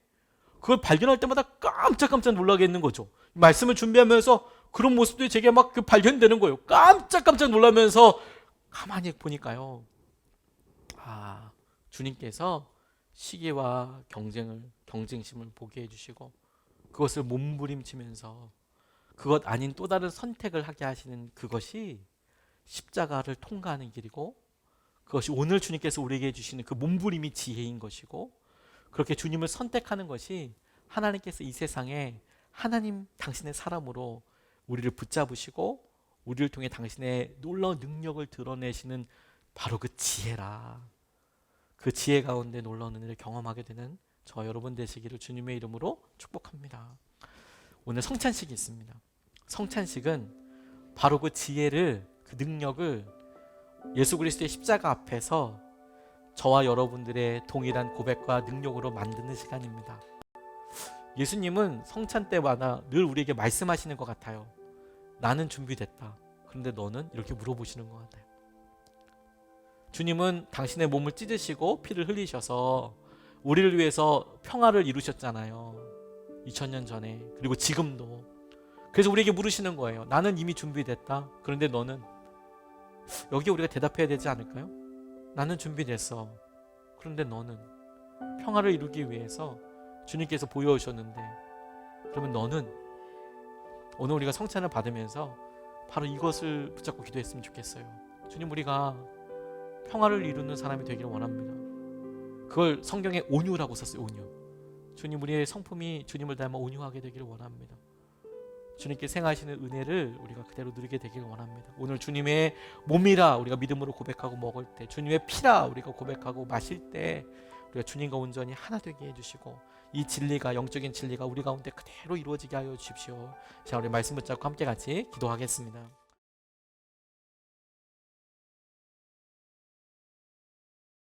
그걸 발견할 때마다 깜짝깜짝 놀라겠는 거죠. 말씀을 준비하면서 그런 모습들이 제게 막 발견되는 거예요. 깜짝깜짝 놀라면서 가만히 보니까요. 주님께서 시기와 경쟁심을 보게 해주시고 그것을 몸부림치면서 그것 아닌 또 다른 선택을 하게 하시는 그것이 십자가를 통과하는 길이고 그것이 오늘 주님께서 우리에게 해주시는 그 몸부림이 지혜인 것이고 그렇게 주님을 선택하는 것이 하나님께서 이 세상에 하나님 당신의 사람으로 우리를 붙잡으시고 우리를 통해 당신의 놀라운 능력을 드러내시는 바로 그 지혜라. 그 지혜 가운데 놀라운 은혜를 경험하게 되는 저 여러분 되시기를 주님의 이름으로 축복합니다. 오늘 성찬식이 있습니다. 성찬식은 바로 그 지혜를, 그 능력을 예수 그리스도의 십자가 앞에서 저와 여러분들의 동일한 고백과 능력으로 만드는 시간입니다. 예수님은 성찬 때마다 늘 우리에게 말씀하시는 것 같아요. 나는 준비됐다. 그런데 너는? 이렇게 물어보시는 것 같아요. 주님은 당신의 몸을 찢으시고 피를 흘리셔서 우리를 위해서 평화를 이루셨잖아요. 2000년 전에. 그리고 지금도. 그래서 우리에게 물으시는 거예요. 나는 이미 준비됐다. 그런데 너는? 여기에 우리가 대답해야 되지 않을까요? 나는 준비됐어. 그런데 너는? 평화를 이루기 위해서 주님께서 보여오셨는데 그러면 너는? 오늘 우리가 성찬을 받으면서 바로 이것을 붙잡고 기도했으면 좋겠어요. 주님, 우리가 평화를 이루는 사람이 되기를 원합니다. 그걸 성경에 온유라고 썼어요. 온유. 주님, 우리의 성품이 주님을 닮아 온유하게 되기를 원합니다. 주님께 행하시는 은혜를 우리가 그대로 누리게 되기를 원합니다. 오늘 주님의 몸이라 우리가 믿음으로 고백하고 먹을 때, 주님의 피라 우리가 고백하고 마실 때 우리가 주님과 온전히 하나 되게 해주시고 이 진리가, 영적인 진리가 우리 가운데 그대로 이루어지게 하여 주십시오. 자, 우리 말씀 붙잡고 함께 같이 기도하겠습니다.